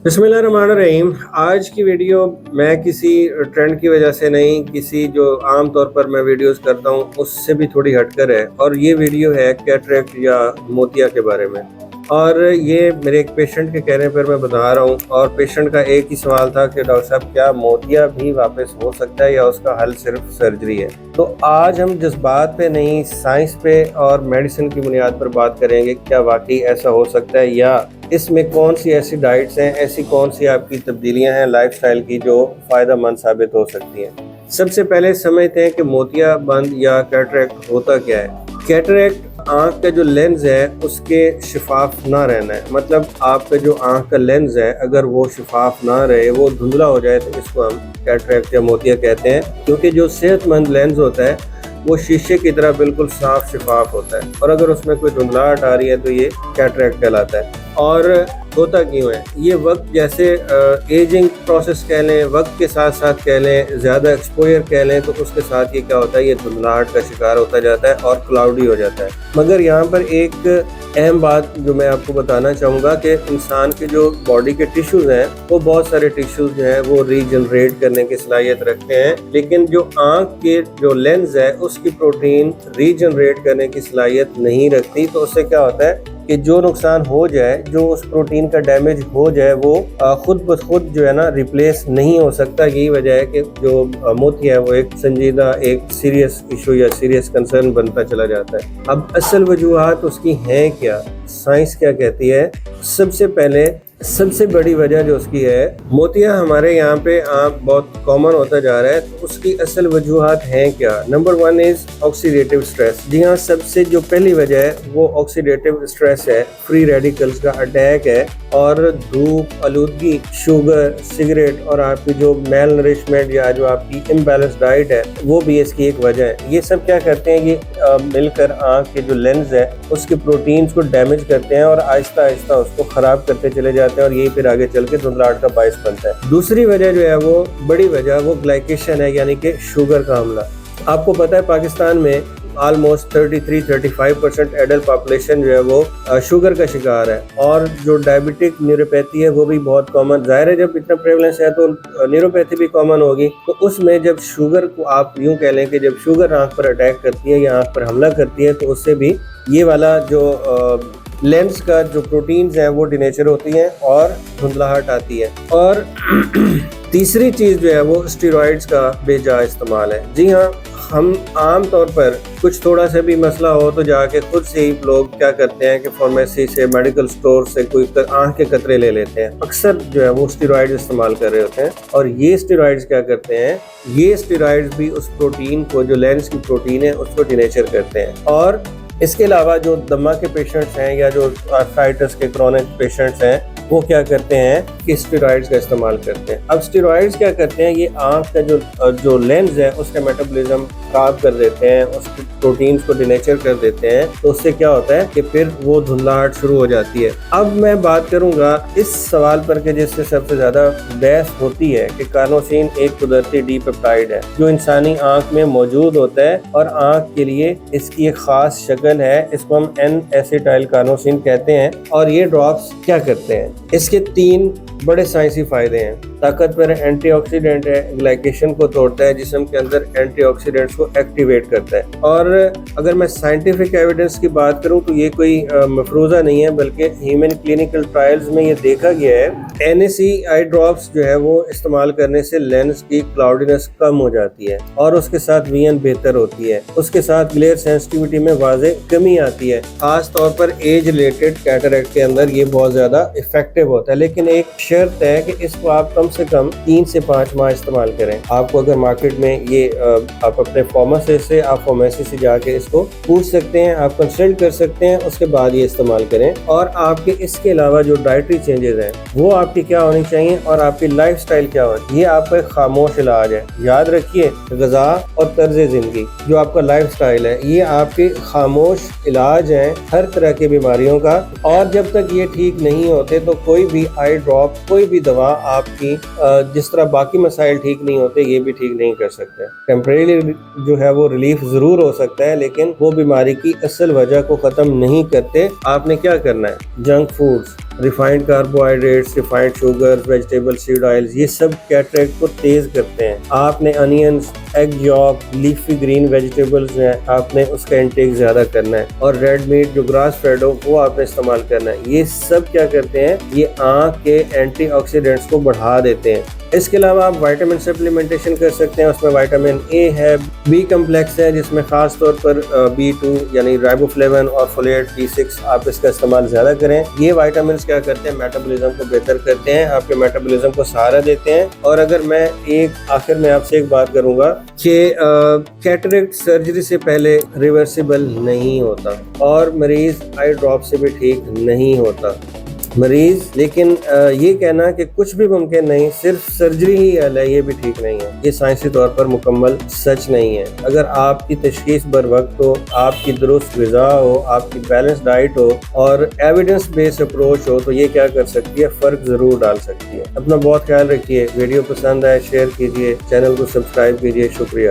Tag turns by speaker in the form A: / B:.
A: बिस्मिल्लाहिर्रहमानिर्रहीम। आज की वीडियो मैं किसी ट्रेंड की वजह से नहीं, किसी जो आम तौर पर मैं वीडियोस करता हूँ उससे भी थोड़ी हटकर है, और ये वीडियो है कैटरेक्ट या मोतिया के बारे में। और ये मेरे एक पेशेंट के कहने पर मैं बता रहा हूँ, और पेशेंट का एक ही सवाल था कि डॉक्टर साहब क्या मोतिया भी वापस हो सकता है या उसका हल सिर्फ सर्जरी है। तो आज हम जज्बात पे नहीं, साइंस पे और मेडिसिन की बुनियाद पर बात करेंगे, क्या वाकई ऐसा हो सकता है, या इसमें कौन सी ऐसी डाइट्स हैं, ऐसी कौन सी आपकी तब्दीलियां हैं लाइफस्टाइल की जो फ़ायदा मंद साबित हो सकती हैं। सबसे पहले समझते हैं कि मोतिया बंद या कैटरेक्ट होता क्या है। कैटरेक्ट आँख का जो लेंस है उसके शफाफ ना रहना है, मतलब आपका जो आँख का लेंस है अगर वो शफाफ ना रहे, वो धुंधला हो जाए, तो इसको हम कैटरेक्ट या मोतिया कहते हैं। क्योंकि जो सेहतमंद लेंस होता है वो शीशे की तरह बिल्कुल साफ शफाफ होता है, और अगर उसमें कोई धुंधलाहट आ रही है तो ये कैटरेक्ट कहलाता है। और होता क्यों है ये? वक्त जैसे एजिंग प्रोसेस कह लें, वक्त के साथ साथ कह लें, ज़्यादा एक्सपोजर कह लें, तो उसके साथ ये क्या होता है, ये धुंधलाहट का शिकार होता जाता है और क्लाउडी हो जाता है। मगर यहाँ पर एक अहम बात जो मैं आपको बताना चाहूँगा कि इंसान के जो बॉडी के टिश्यूज़ हैं, वो बहुत सारे टिश्यूज़ जो हैं वो रीजनरेट करने की सलाहियत रखते हैं, लेकिन जो आँख के जो लेंस है उसकी प्रोटीन रीजनरेट करने की सलाहियत नहीं रखती। तो उससे क्या होता है कि जो नुकसान हो जाए, जो उस प्रोटीन का डैमेज हो जाए, वो खुद ब खुद जो है ना रिप्लेस नहीं हो सकता। यही वजह है कि जो मोतिया है वो एक संजीदा, एक सीरियस इशू या सीरियस कंसर्न बनता चला जाता है। अब असल वजूहात उसकी हैं क्या, साइंस क्या कहती है? सबसे पहले सबसे बड़ी वजह जो उसकी है, मोतिया हमारे यहाँ पे बहुत कॉमन होता जा रहा है, तो उसकी असल वजूहात हैं क्या? Number 1 is oxidative stress. जी हाँ, सबसे जो पहली वजह है वो ऑक्सीडेटिव स्ट्रेस है, फ्री रेडिकल्स का अटैक है, और धूप, आलूदगी, शुगर, सिगरेट और आपकी जो मेल नरिशमेंट या जो आपकी इम्बैलेंस डाइट है वो भी इसकी एक वजह है। ये सब क्या करते हैं, ये मिलकर आँख के जो लेंस है उसके प्रोटीन्स को डैमेज करते हैं और आहिस्ता आहिस्ता उसको ख़राब करते चले जाते हैं, और यही फिर आगे चल के धुंधलाहट का बायस बनता है। दूसरी वजह जो है वो बड़ी वजह वो ग्लाइकेशन है, यानी कि शुगर का हमला। आपको पता है पाकिस्तान में ऑलमोस्ट 33-35% एडल्ट पॉपुलेशन जो है वो शुगर का शिकार है, और जो डायबिटिक न्यूरोपैथी है वो भी बहुत कॉमन। जाहिर है जब इतना प्रेवलेंस है तो न्यूरोपैथी भी कॉमन होगी। तो उसमें जब शुगर को आप यूँ कह लें कि जब शुगर आँख पर अटैक करती है या आँख पर हमला करती है, तो उससे भी ये वाला जो लेंस का जो प्रोटीन्स हैं वो डिनेचर होती हैं और धुंधलाहट आती है। और तीसरी चीज़ जो है वो स्टेरॉइड्स का बेजा इस्तेमाल है। जी हाँ, हम आम तौर पर कुछ थोड़ा सा भी मसला हो तो जाके खुद से ही लोग क्या करते हैं कि फार्मेसी से, मेडिकल स्टोर से कोई आँख के कतरे ले लेते हैं। अक्सर जो है वो स्टेरॉइड इस्तेमाल कर रहे होते हैं, और ये स्टेरॉइड्स क्या करते हैं, ये स्टेरॉइड्स भी उस प्रोटीन को, जो लेंस की प्रोटीन है, उसको डिनेचर करते हैं। और इसके अलावा जो दमा के पेशेंट्स हैं या जो आर्थराइटिस के क्रॉनिक पेशेंट्स हैं, वो क्या करते हैं कि स्टेरॉइड्स का इस्तेमाल करते हैं। अब स्टेरॉइड्स क्या करते हैं, ये आँख का जो लेंस है उसका मेटाबॉलिज्म खराब कर देते हैं, उसके प्रोटीन्स को डिनेचर कर देते हैं। तो उससे क्या होता है कि फिर वो धुंधलाहट शुरू हो जाती है। अब मैं बात करूंगा इस सवाल पर कि जिससे सबसे ज़्यादा बहस होती है कि कार्नोसिन एक कुदरती डी पेप्टाइड है जो इंसानी आँख में मौजूद होता है, और आँख के लिए इसकी एक ख़ास शक्ल है, इसको हम एन एसिटाइल कार्नोसिन कहते हैं। और ये ड्रॉप्स क्या करते हैं, इसके 3 बड़े साइंसी फायदे हैं। ताकतवर एंटीऑक्सीडेंट है, ग्लाइकेशन को तोड़ता है, जिस्म के अंदर एंटीऑक्सीडेंट्स को एक्टिवेट करता है। और अगर मैं साइंटिफिक एविडेंस की बात करूं तो ये कोई मफरूज़ा नहीं है, बल्कि ह्यूमन क्लिनिकल ट्रायल्स में ये देखा गया है। NAC आई ड्रॉप्स जो है वो इस्तेमाल करने से लेंस की क्लाउडीनेस कम हो जाती है, और उसके साथ विजन बेहतर होती है, उसके साथ ग्लेयर सेंसिटिविटी में वाज़े कमी आती है। खास तौर पर एज रिलेटेड कैटरेक्ट के अंदर ये बहुत ज़्यादा इफेक्टिव होता है, लेकिन एक शर्त है कि इसको आप कम से कम 3 से 5 माह इस्तेमाल करें। आपको अगर मार्केट में ये आप अपने फार्मासिस्ट से, आप फार्मेसी से जाके इसको पूछ सकते हैं, आप कंसल्ट कर सकते हैं, उसके बाद ये इस्तेमाल करें। और आपके इसके अलावा जो डाइटरी चेंजेस हैं वो आपकी क्या होनी चाहिए, और आपकी लाइफस्टाइल क्या हो, ये आपका एक खामोश इलाज है। याद रखिए, ग़िज़ा और तर्ज ज़िंदगी, जो आपका लाइफस्टाइल है, ये आपके खामोश इलाज हैं हर तरह की बीमारियों का। और जब तक ये ठीक नहीं होते तो कोई भी आई ड्रॉप, कोई भी दवा आपकी جس طرح باقی مسائل ٹھیک نہیں ہوتے یہ بھی ٹھیک نہیں کر سکتے. ٹیمپریری جو ہے وہ ریلیف ضرور ہو سکتا ہے لیکن وہ بیماری کی اصل وجہ کو ختم نہیں کرتے. آپ نے کیا کرنا ہے؟ Junk foods, refined carbohydrates, refined sugar, vegetable sad oils, یہ سب کیٹریکٹ کو تیز کرتے ہیں. آپ نے انینز، egg yolk, leafy green vegetables ہیں، آپ نے اس کا انٹیک زیادہ کرنا ہے. اور ریڈ میٹ جو گراس فیڈ ہو وہ آپ نے استعمال کرنا ہے. یہ سب کیا کرتے ہیں؟ یہ آنکھ کے اینٹی آکسیڈنٹس کو بڑھا دیتے ہیں. اس کے علاوہ آپ وائٹامن سپلیمنٹیشن کر سکتے ہیں. اس میں وائٹامن اے ہے، بی کمپلیکس ہے جس میں خاص طور پر B2 یعنی رائبوفلیون اور فولیٹ B6، آپ اس کا استعمال زیادہ کریں. یہ وائٹامنس کیا کرتے ہیں؟ میٹابولزم کو بہتر کرتے ہیں، آپ کے میٹابولزم کو سہارا دیتے ہیں. اور اگر میں آخر میں آپ سے ایک بات کروں گا کہ کیٹریکٹ سرجری سے پہلے ریورسیبل نہیں ہوتا اور مریض آئی ڈراپ سے بھی ٹھیک نہیں ہوتا مریض. لیکن یہ کہنا کہ کچھ بھی ممکن نہیں، صرف سرجری ہی حل ہے، یہ بھی ٹھیک نہیں ہے. یہ سائنسی طور پر مکمل سچ نہیں ہے. اگر آپ کی تشخیص بر وقت ہو، آپ کی درست غذا ہو، آپ کی بیلنس ڈائٹ ہو اور ایویڈنس بیس اپروچ ہو تو یہ کیا کر سکتی ہے؟ فرق ضرور ڈال سکتی ہے. اپنا بہت خیال رکھیے. ویڈیو پسند آئے شیئر کیجیے، چینل کو سبسکرائب کیجیے. شکریہ.